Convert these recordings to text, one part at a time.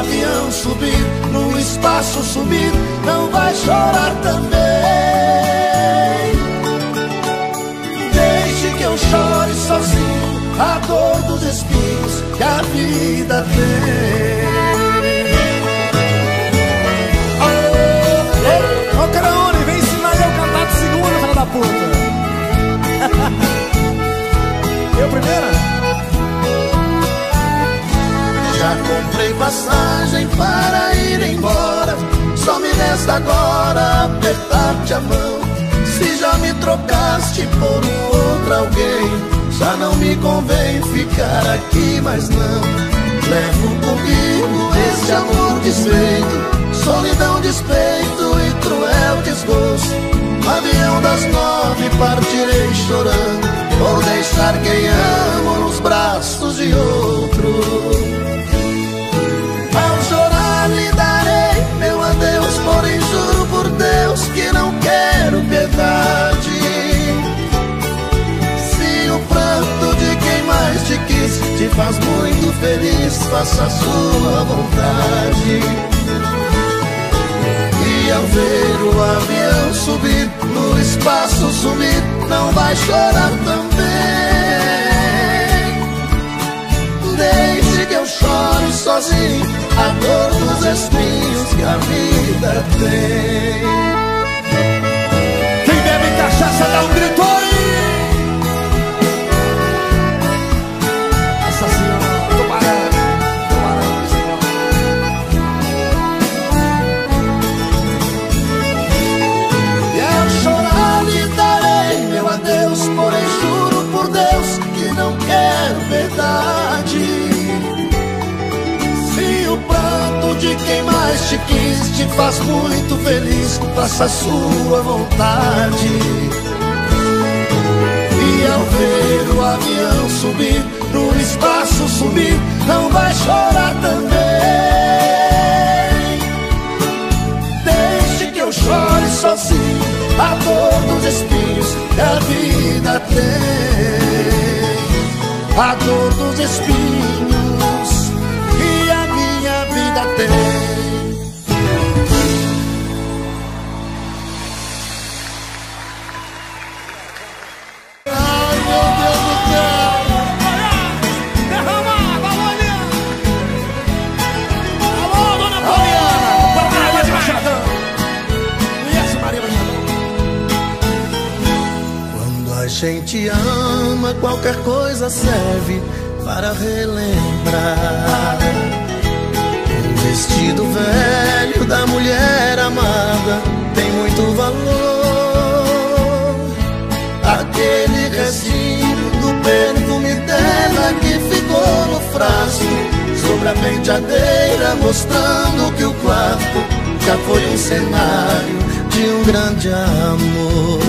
avião subir, no espaço sumir, não vai chorar também. Deixe que eu chore sozinho a dor dos espinhos que a vida tem. Ô Craone, vem ensinar eu a cantar de segunda, filha da puta. Eu primeira? Já comprei passagem para ir embora, só me resta agora apertar-te a mão. Se já me trocaste por um outro alguém, já não me convém ficar aqui, mas não. Levo comigo esse amor desfeito, solidão, despeito e cruel desgosto. No avião das 9 partirei chorando, vou deixar quem amo nos braços de outro. Ao chorar lhe darei meu adeus, porém juro por Deus que não quero piedade. Se o pranto de quem mais te quis te faz muito feliz, faça a sua vontade. E ao ver o avião subir, no espaço sumir, não vai chorar também. Deixe que eu chore sozinho a dor dos espinhos que a vida tem. Quem bebe cachaça dá um grito aí. Essa senhora, tubarão, senhor. E ao chorar lhe darei meu adeus, porém juro por Deus que não quero verdade. Se o pranto de quem mais te quis te faz muito feliz, faça a sua vontade. E ao ver o avião subir, no espaço sumir, não vai chorar também. Deixe que eu chore sozinho a dor dos espinhos que a vida tem. A dor dos espinhos que a minha vida tem. Ai, meu Deus do céu! Derramada, alô, Eliana! Alô, dona Poliana! Maria de Machadão! Conhece Maria Machadão? Quando a gente ama, qualquer coisa serve para relembrar. Um vestido velho da mulher amada tem muito valor. Aquele restinho do perfume dela que ficou no frasco sobre a penteadeira, mostrando que o quarto já foi um cenário de um grande amor.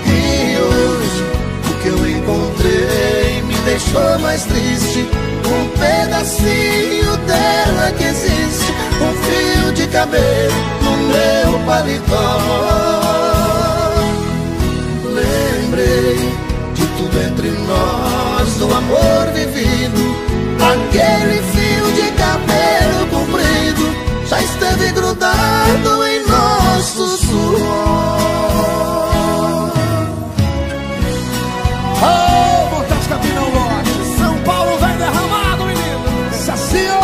E hoje o que eu encontrei me deixou mais triste. Um pedacinho dela que existe, um fio de cabelo no meu paletó. Lembrei de tudo entre nós, do amor vivido. Aquele fio de cabelo comprido já esteve grudado em nosso suor. Oh, Fantástico Capinão Lote! São Paulo vem derramado, menino! Sacio!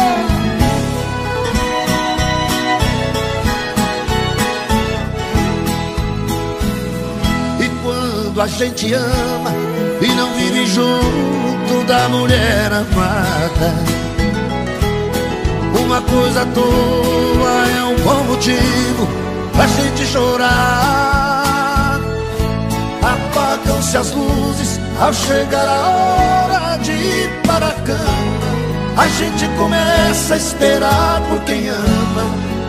E quando a gente ama e não vive junto da mulher amada, uma coisa à toa é um bom motivo pra gente chorar. Apagam-se as luzes ao chegar a hora de ir para a cama. A gente começa a esperar por quem ama,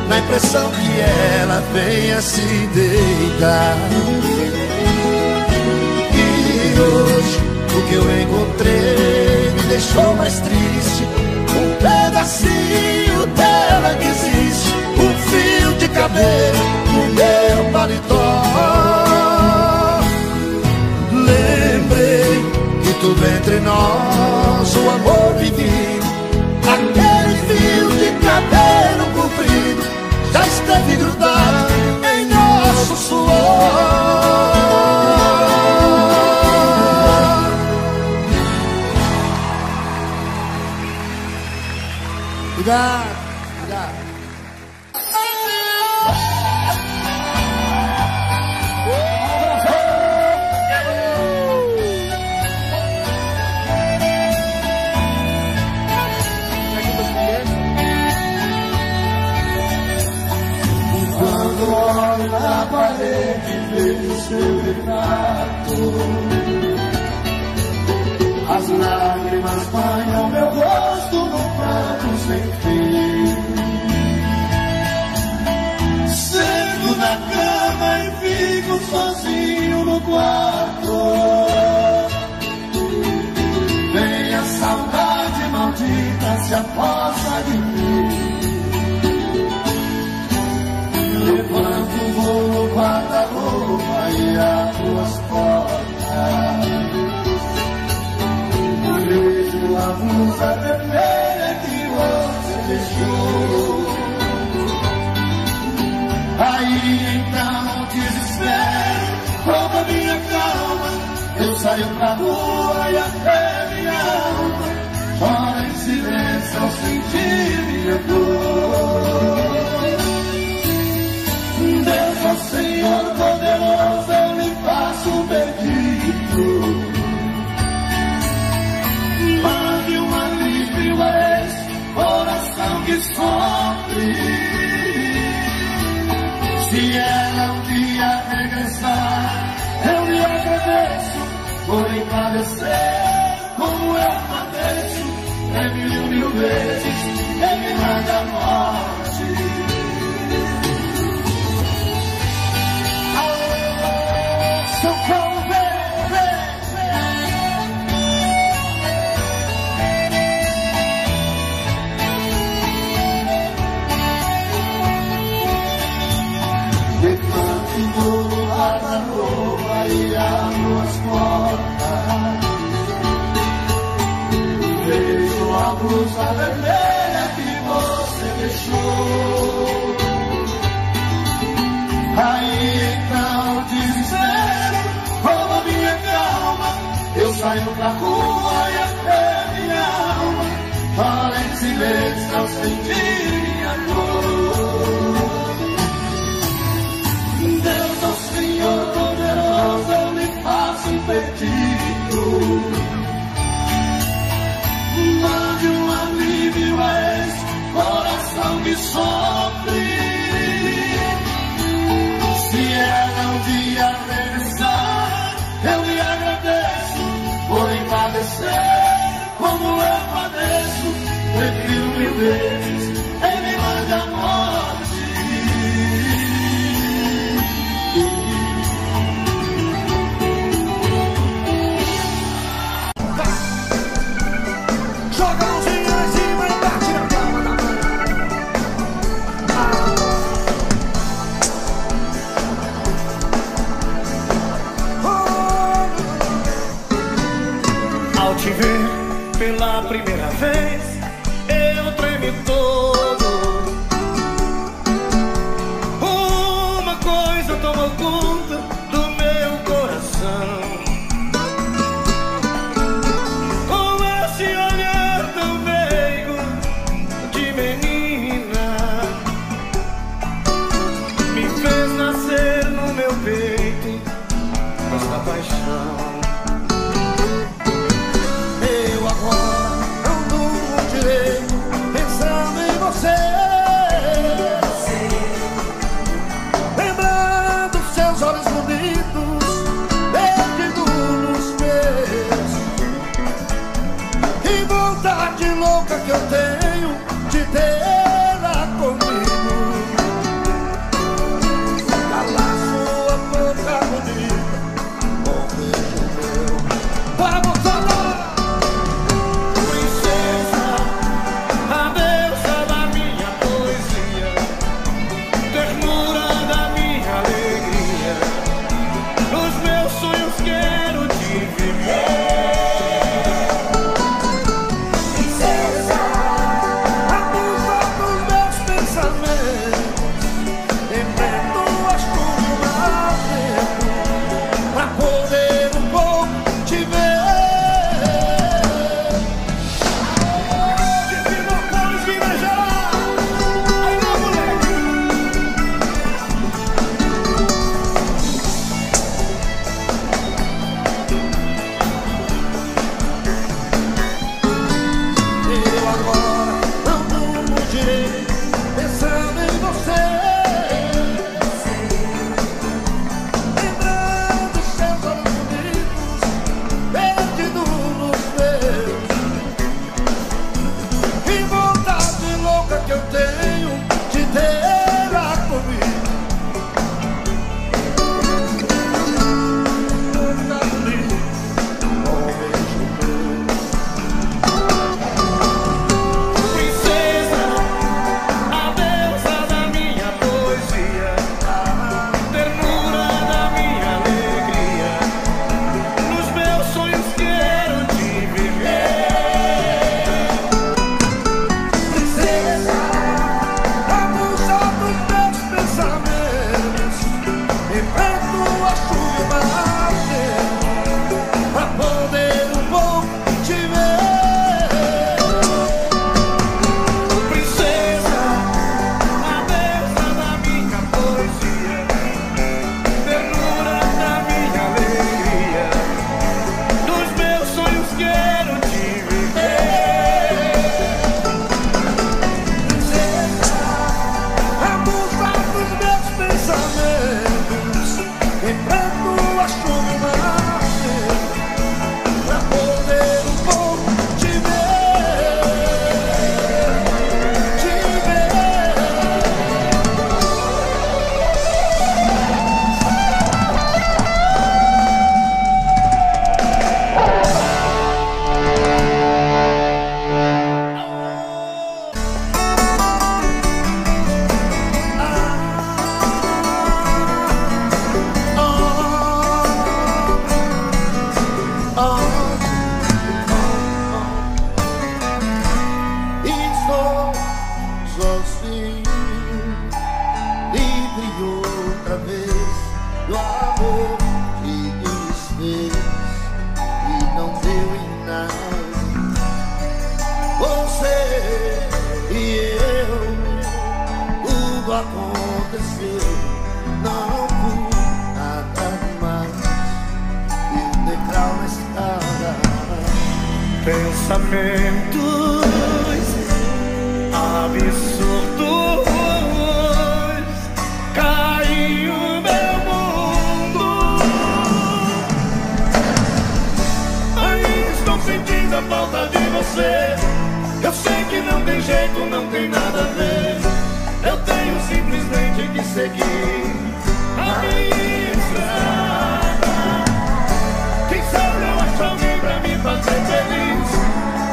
na impressão que ela venha se deitar. E hoje o que eu encontrei me deixou mais triste. Um pedacinho dela que existe, um fio de cabelo no meu paletó. Lembrei que tudo entre nós, o amor vivido, aquele Obrigado, obrigado. Quando olho na parede, vejo seu retrato. As lágrimas banham meu rosto no pranto sem fim. Sento na cama e fico sozinho no quarto. Vem a saudade maldita, se aposta de mim. Levanto, vou no guarda-roupa e abro as portas. Vejo a blusa vermelha que você deixou. Aí então o desespero rouba minha calma. Eu saio pra rua e até minha alma chora em silêncio ao sentir minha dor. Deus, ó Senhor poderoso, eu lhe faço um pedido. Mande um alívio a esse coração que sofre. Se ela um dia regressar, eu lhe agradeço por encarecer como eu padeço. É mil vezes, ele me manda a morte. Socorro, vou no guarda-roupa e abro as portas. Vejo a blusa vermelha que você deixou. Aí então o desespero rouba minha calma. Eu saio pra rua e até minha alma fala em silêncio ao sentir minha dor. Deus, ó Senhor poderoso, eu lhe faço um pedido. Mande um alívio a esse coração que sofre. Se ela um dia regressar, eu lhe agradeço por empadecer como eu padeço. Prefiro mil vezes em me mande a morte. Joga a mãozinha lá em cima e bate na palma da mão. Ao te ver pela primeira vez, eu tremi todo. Uma coisa tomou conta do meu coração. Paixão. Eu agora não durmo direito pensando em você. Lembrando seus olhos bonitos perdidos nos meus. E vontade louca que eu tenho de tê-la comigo. Calar sua boca bonita. Vamos falar! Princesa, a deusa da minha poesia, ternura da minha alegria, nos meus sonhos quero te viver. Princesa, Pensamentos absurdos caiu meu mundo. Ainda estou sentindo a falta de você. Eu sei que não tem jeito, não tem nada a ver. Eu tenho simplesmente que seguir a minha estrada. Quem sabe eu acho alguém pra me fazer feliz,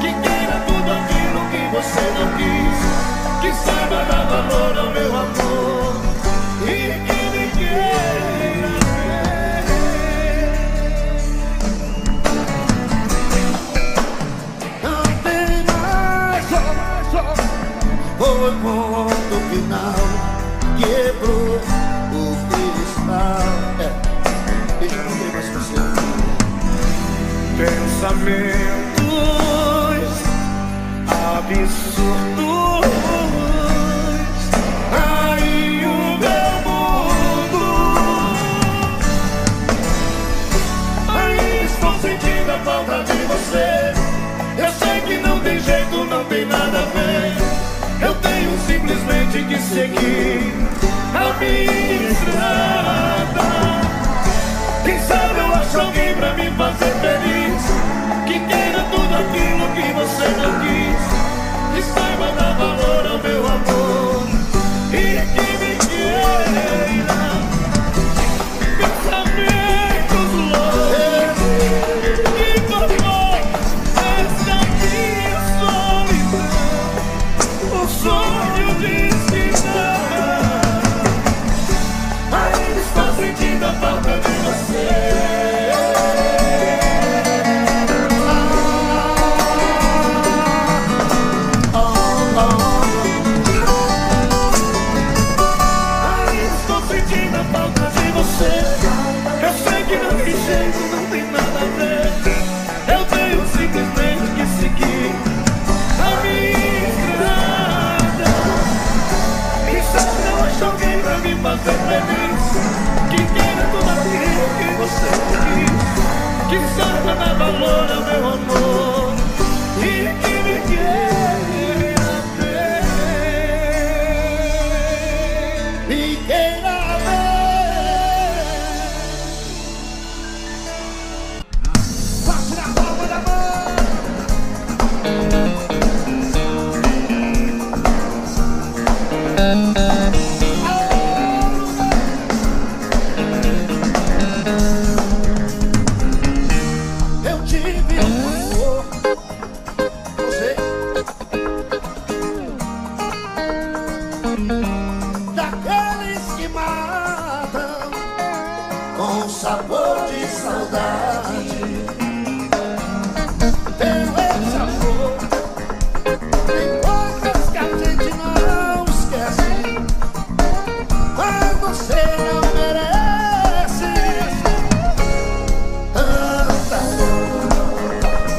que queira tudo aquilo que você não quis, que saiba dar valor ao meu amor e que me queira ver. Não tem mais foi ponto final, quebrou o cristal. Deixa eu ver mais você. Pensamentos absurdos aí o meu mundo. Aí estou sentindo a falta de você. Eu sei que não tem jeito, não tem nada a ver. Eu tenho simplesmente que seguir a minha estrada. Quem sabe eu acho alguém pra me fazer feliz, que queira tudo aquilo que você não quis, que saiba dar valor ao meu amor e que me queira. Pensamentos loucos que formou essa minha solidão, o sonho de se dar. Ainda estou sentindo a falta de você. Eu sei que não tem jeito, não tem nada a ver. Eu tenho simplesmente que seguir a minha estrada. Quem sabe eu acho alguém pra me fazer feliz, que queira tudo aquilo que você quis, que saiba dar valor ao meu amor e que me queira ver. Me queira daqueles que matam com sabor de saudade. Tem esse amor, tem coisas que a gente não esquece, mas você não merece tanta dor.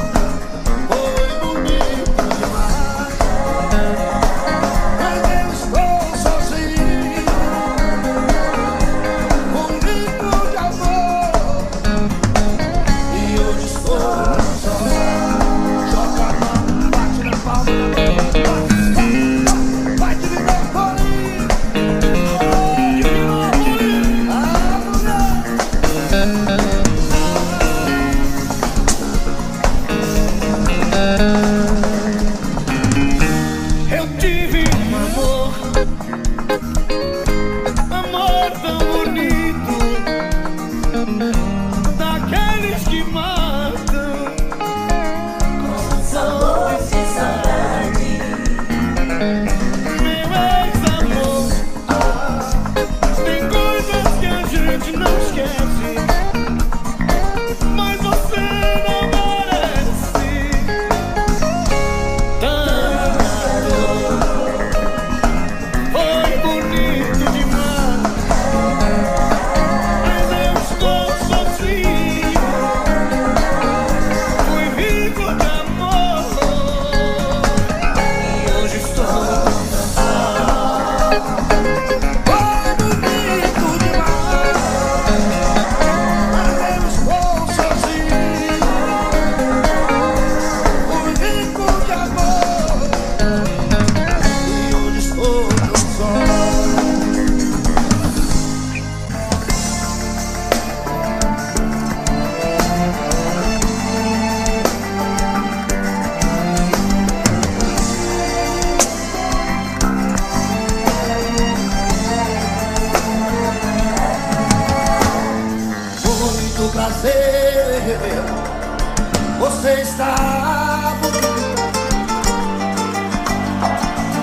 bravo,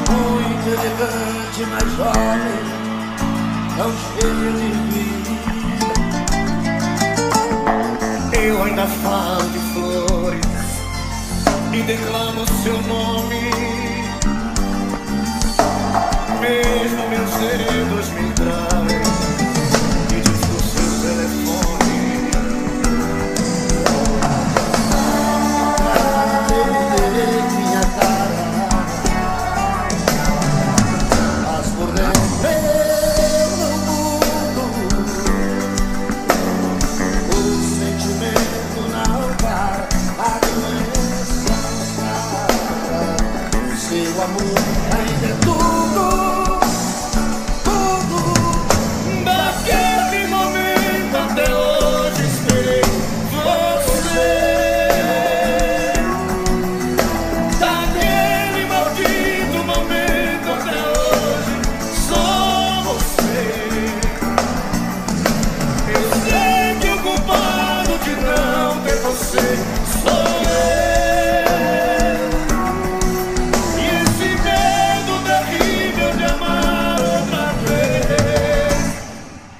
muito elegante, mais jovem, tão cheio de vida. Eu ainda falo de flores e declamo seu nome, mesmo meus dedos me traem e disco seu telefone. Minha cara, mas por dentro eu não mudo. O sentimento não para, a doença para. Seu amor ainda é tudo, tudo. Daquele momento até hoje esperei você. Daquele maldito momento até hoje sou você. Eu sei que o culpado de não ter você sou eu. E esse medo terrível de amar outra vez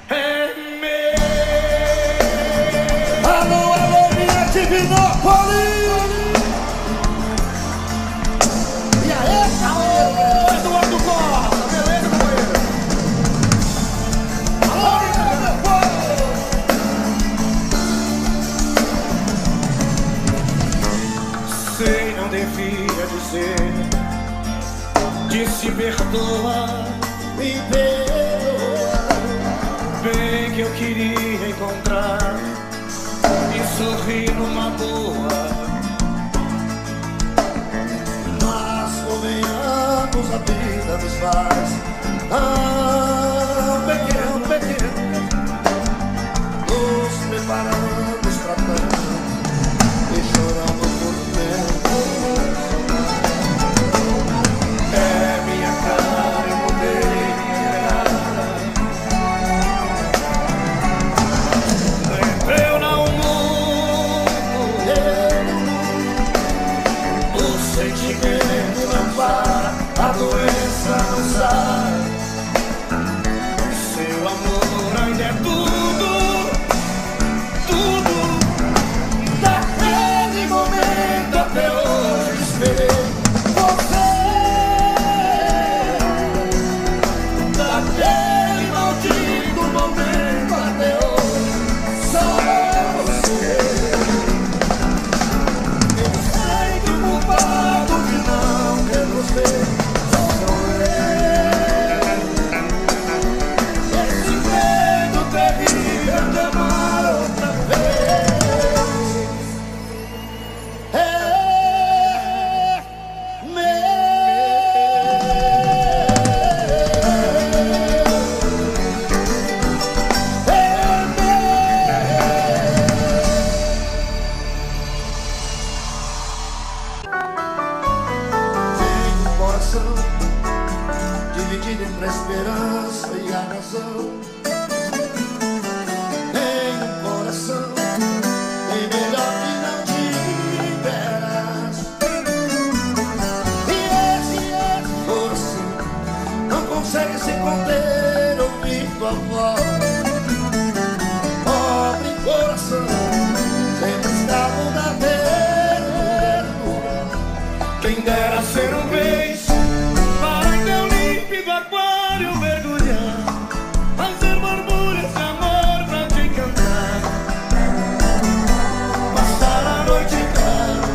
é meu. Alô, alô, minha Divinópolis! E aí, caô, Eduardo Costa, beleza, companheiro? Alô, meu povo! Sei, não devia dizer, disse perdoa, Me perdoa, bem que eu queria encontrar e sorrir numa boa. mas convenhamos, a vida nos faz tão pequeno, pequeno, nos preparamos pra tanto e choramos por dentro. É minha cara, eu mudei minha cara. Eu não mudo, o sentimento não para, a doença não sai. Seu amor ainda é tudo, tudo. Daquele momento até hoje esperei você. Daquele maldito momento até hoje só você. Eu sei que o culpado de não ter você sou eu. Esse medo terrível de amar outra vez é meu. Tenho um coração dividido entre a esperança e a razão. Tenho um coração bem melhor que não tiveras. E esse coração não consegue se conter, ouvir tua voz. Pobre coração, sempre escravo da ternura. Quem dera ser um beijo para em teu límpido aquário mergulhar, fazer borbulhas de amor pra te encantar, passar a noite inteira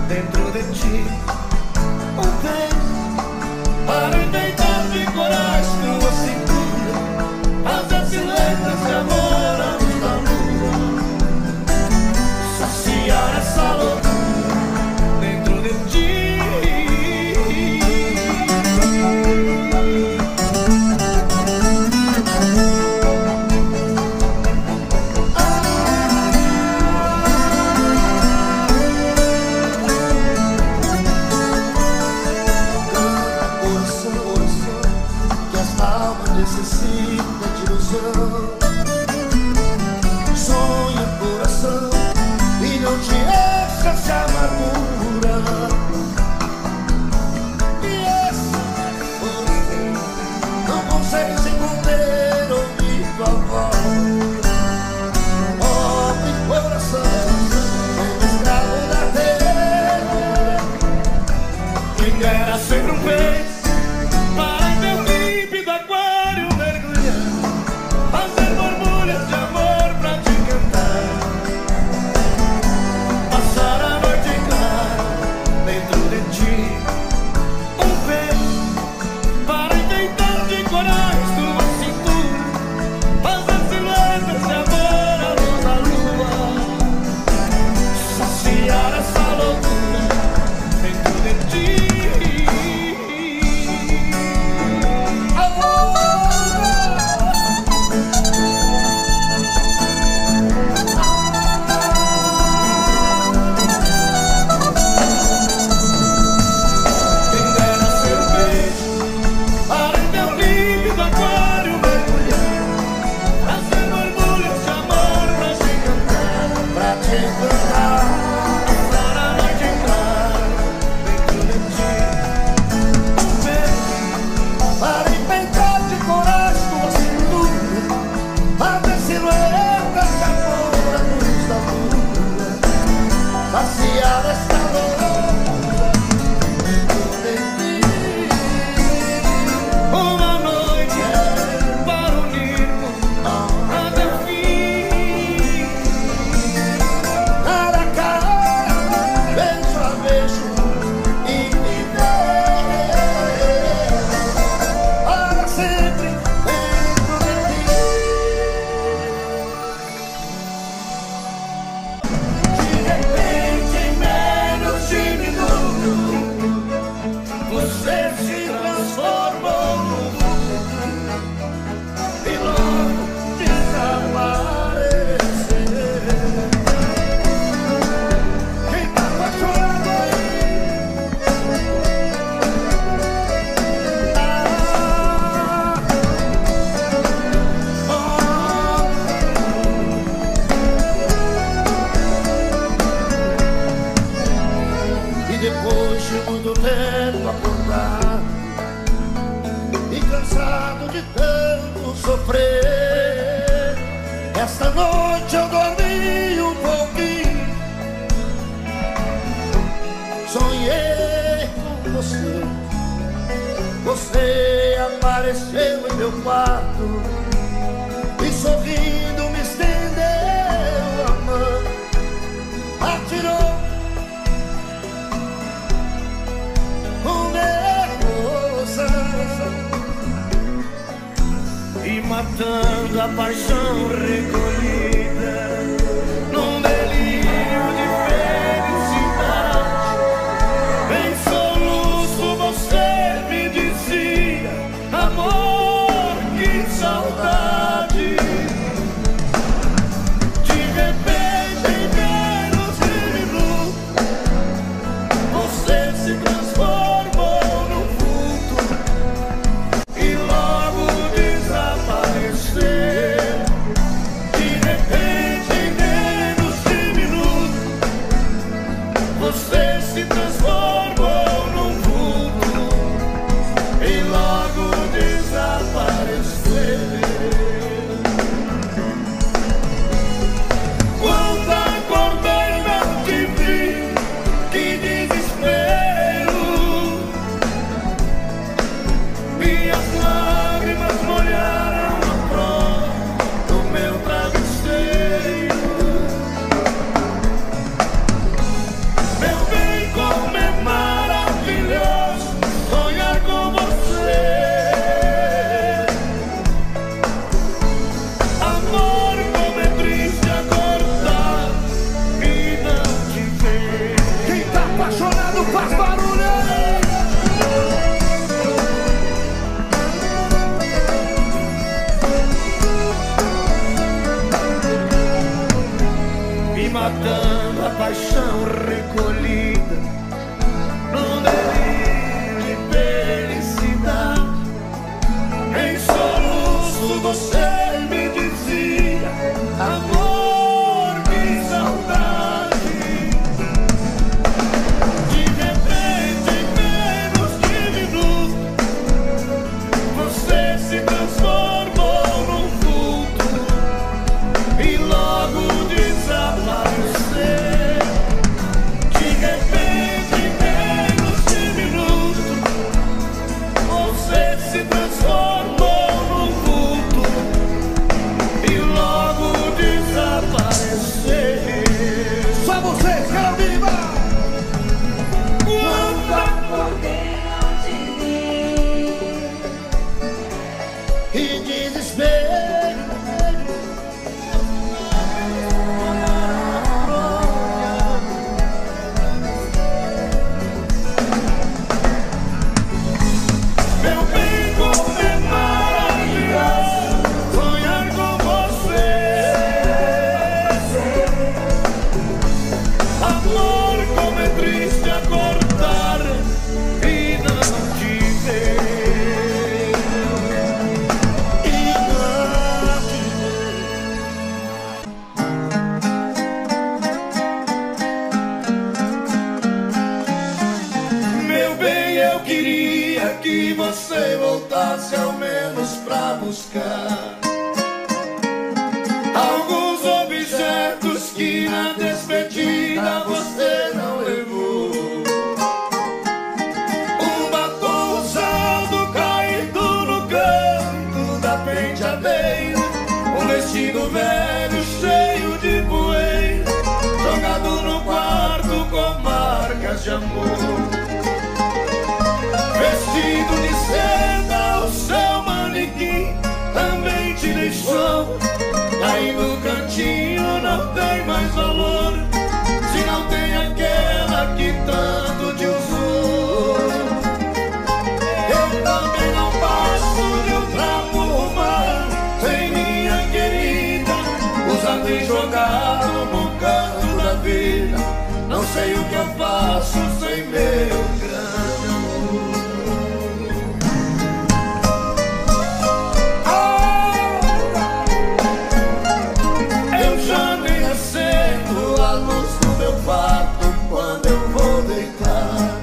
dentro de ti, um beijo para enfeitar de coragem tua cintura, fazer silêncios de amor à luz da lua, saciar essa loucura dentro de ti. de muito tempo acordar e cansado de tanto sofrer, esta noite eu dormi um pouquinho, sonhei com você. Você apareceu em meu quarto e sorrindo me estendeu a mão, atirou o meu coração e matando a paixão recolhida num delírio de felicidade, em soluço você me dizia: amor, que saudade. De repente, em menos de minuto, você se transformou num vulto e logo desapareceu. De repente, em menos de minuto, você se transformou num vulto e logo desapareceu. Quando acordei não te vi, que desespero. Minhas lágrimas molharam a prova do meu travesseiro. Meu bem, como é maravilhoso sonhar com você. Amor, como é triste acordar e não te ver. Quem tá apaixonado faz barulho aí. Me matando a paixão recolhida num delírio de felicidade, em soluço você me dizia: amor, que saudade. De repente, em menos de minuto, você se transformou num vulto e logo desapareceu. De repente, em menos de minuto, você se transformou num vulto e logo desapareceu. Só vocês, quero viva! Quando acordei não te vi, que desespero. Meu bem, como é maravilhoso sonhar com você. Amor, como é triste acordar e não te ver. E não te ver. Meu bem, eu queria que você voltasse ao menos pra buscar alguns objetos que na despedida você não levou. Um batom usado caído no canto da penteadeira, um vestido velho cheio de poeira, jogado no quarto com marcas de amor. Vestido de seda, o seu manequim também te deixou. Aí no cantinho não tem mais valor, se não tem aquela que tanto te usou. Eu também não passo de um trapo humano sem minha querida, usado e jogado no canto da vida. Não sei o que eu faço sem meu grande amor. Eu já nem acendo a luz do meu quarto quando eu vou deitar.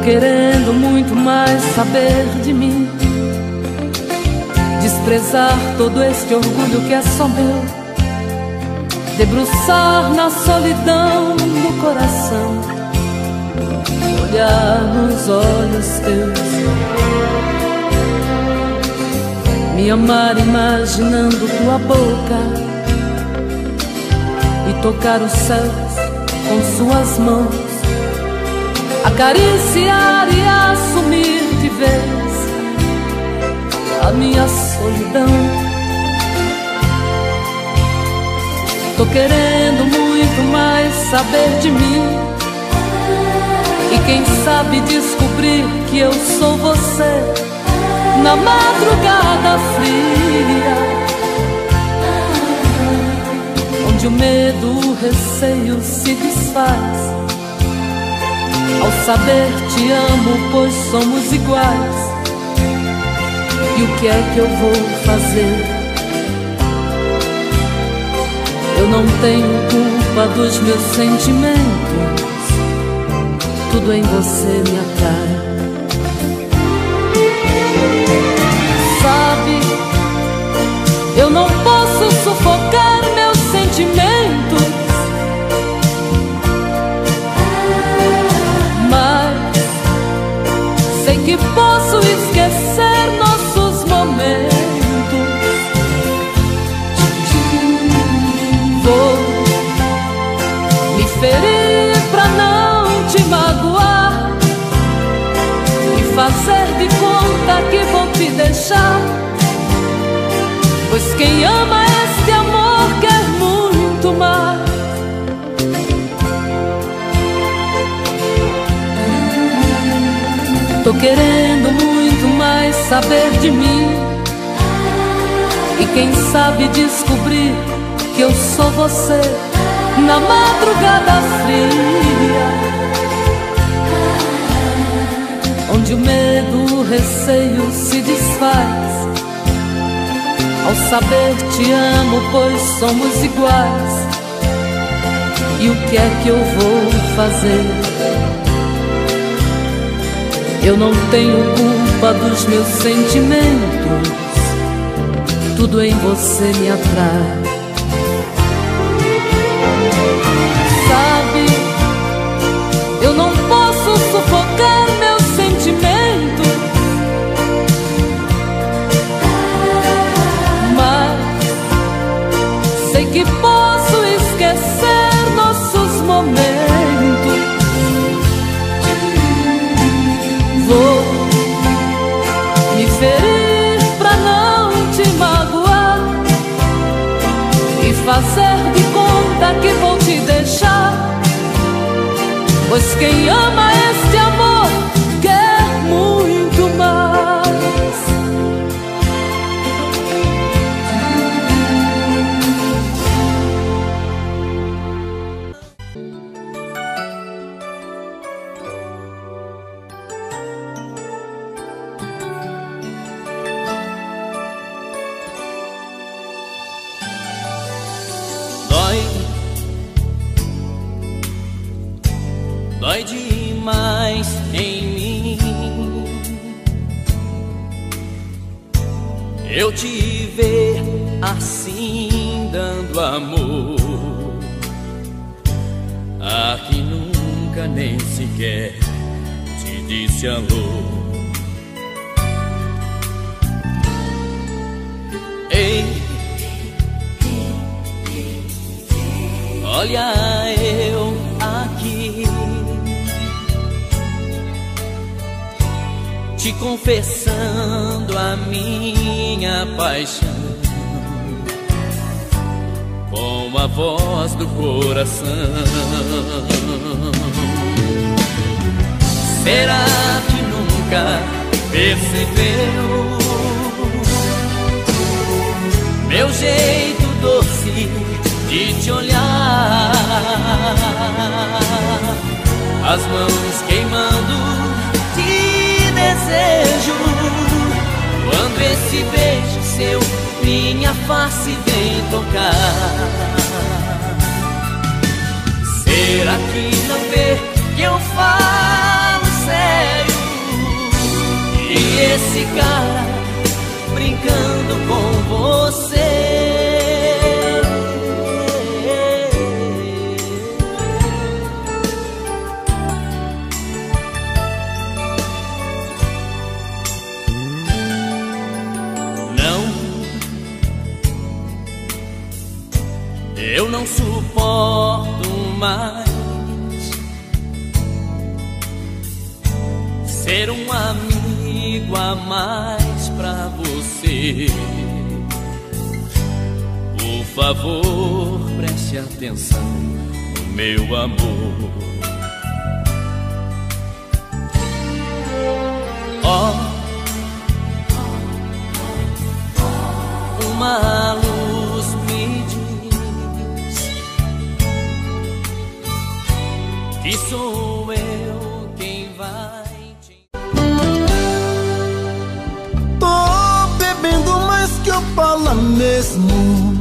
querendo muito mais saber de mim, desprezar todo este orgulho que é só meu, debruçar na solidão do coração, olhar nos olhos teus, me amar imaginando tua boca e tocar os céus com suas mãos, acariciar e assumir de vez a minha solidão. Tô querendo muito mais saber de mim, e quem sabe descobrir que eu sou você na madrugada fria, onde o medo, o receio se desfaz ao saber te amo, pois somos iguais. E o que é que eu vou fazer? Eu não tenho culpa dos meus sentimentos, tudo em você me atrai. Sabe, eu não posso sufocar meus sentimentos, mas sei que posso esquecer nossos momentos. Vou me ferir pra não te magoar e fazer de conta que vou te deixar, pois quem ama este amor quer muito mais. Tô querendo muito mais saber de mim, e quem sabe descobrir que eu sou você na madrugada fria, onde o medo, o receio se desfaz ao saber te amo, pois somos iguais. E o que é que eu vou fazer? Eu não tenho culpa dos meus sentimentos, tudo em você me atrai. Sabe, eu não posso sufocar meus sentimentos, mas sei que posso esquecer nossos momentos. Vou me ferir pra não te magoar e fazer de conta que vou te deixar, pois quem ama este amor quer muito mais. Dói demais em mim eu te ver assim dando amor a quem nunca nem sequer te disse alô. Ei, olha eu aqui te confessando a minha paixão com a voz do coração. Será que nunca percebeu meu jeito doce de te olhar, as mãos queimando de desejo, quando esse beijo seu minha face vem tocar? Será que não vê que eu falo sério? esse cara brincando com você. Eu não suporto mais ser um amigo a mais pra você. Por favor, preste atenção no meu amor. Ó, uma luz me diz que sou eu quem vai te... Tô bebendo mais que eu falo mesmo.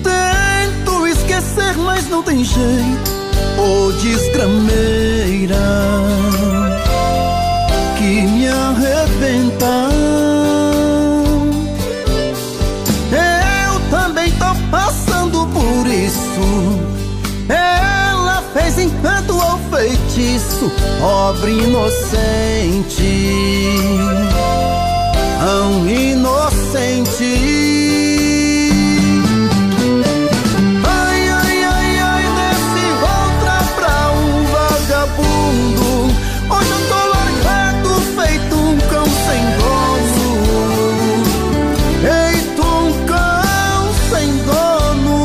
Tento esquecer, mas não tem jeito. Ô desgrameira que me arrebenta. Eu também tô passando por isso. Ela fez encanto ao feitiço, pobre inocente, tão inocente. Ai, ai, ai, ai, desse outra pra um vagabundo. Hoje eu tô largado, feito um cão sem dono. Feito um cão sem dono.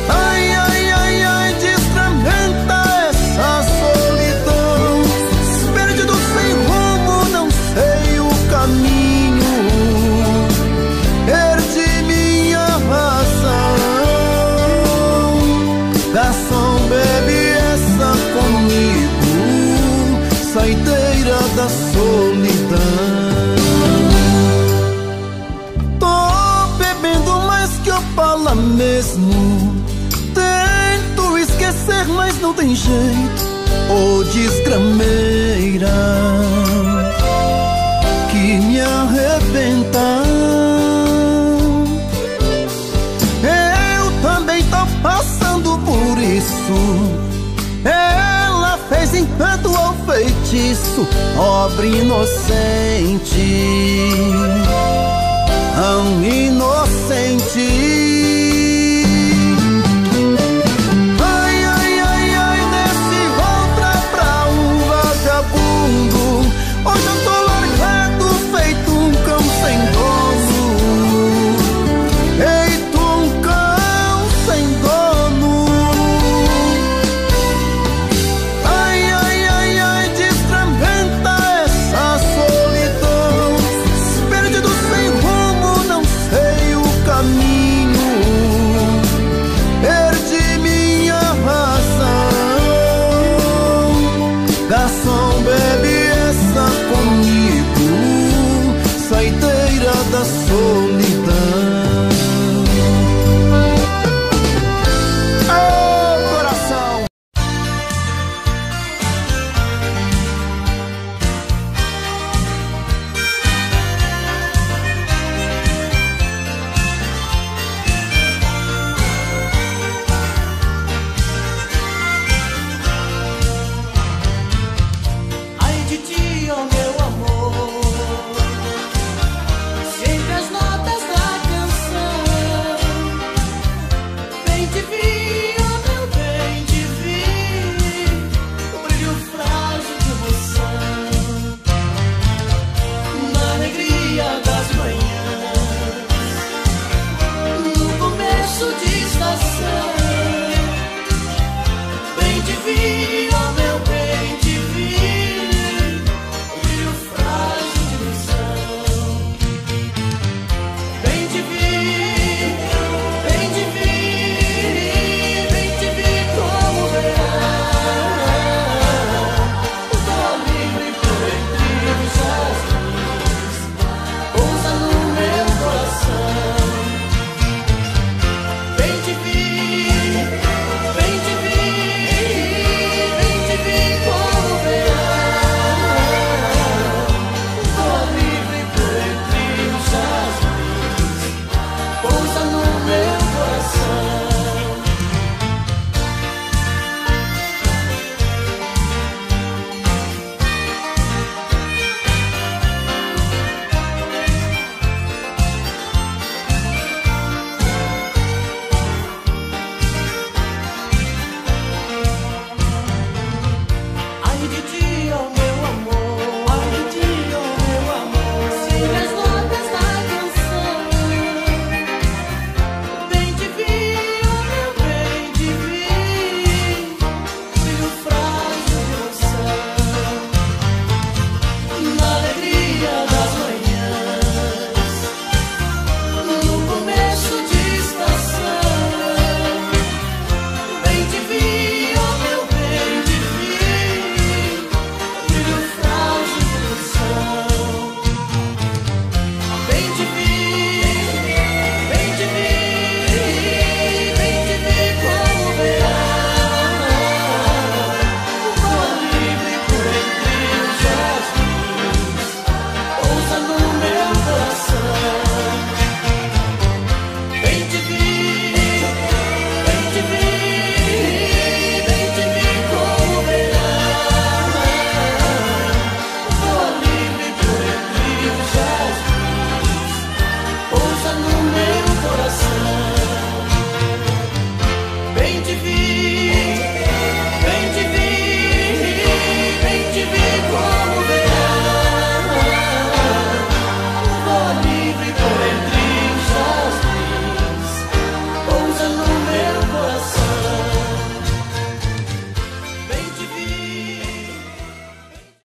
Ai, ai, ai, ai, desgramenta essa solidão. Perdido sem rumo, não sei o caminho. Perdi minha razão. Garçom, bebe essa comigo, saideira da solidão. Tô bebendo mais que eu falo mesmo. Tento esquecer, mas não tem jeito. Ô desgrameira que me arrebenta. Eu também tô passando por isso. Ela fez encanto ao feitiço, pobre inocente, tão inocente. Ai, ai, ai, ai, desse outra pra um vagabundo. Hoje eu tô largado, feito um cão sem dono. Feito um cão sem dono. Ai, ai, ai, ai, desgramenta essa solidão. Perdido sem rumo, não sei o caminho. Perdi minha razão. Garçom, bebe essa comigo, saideira da solidão.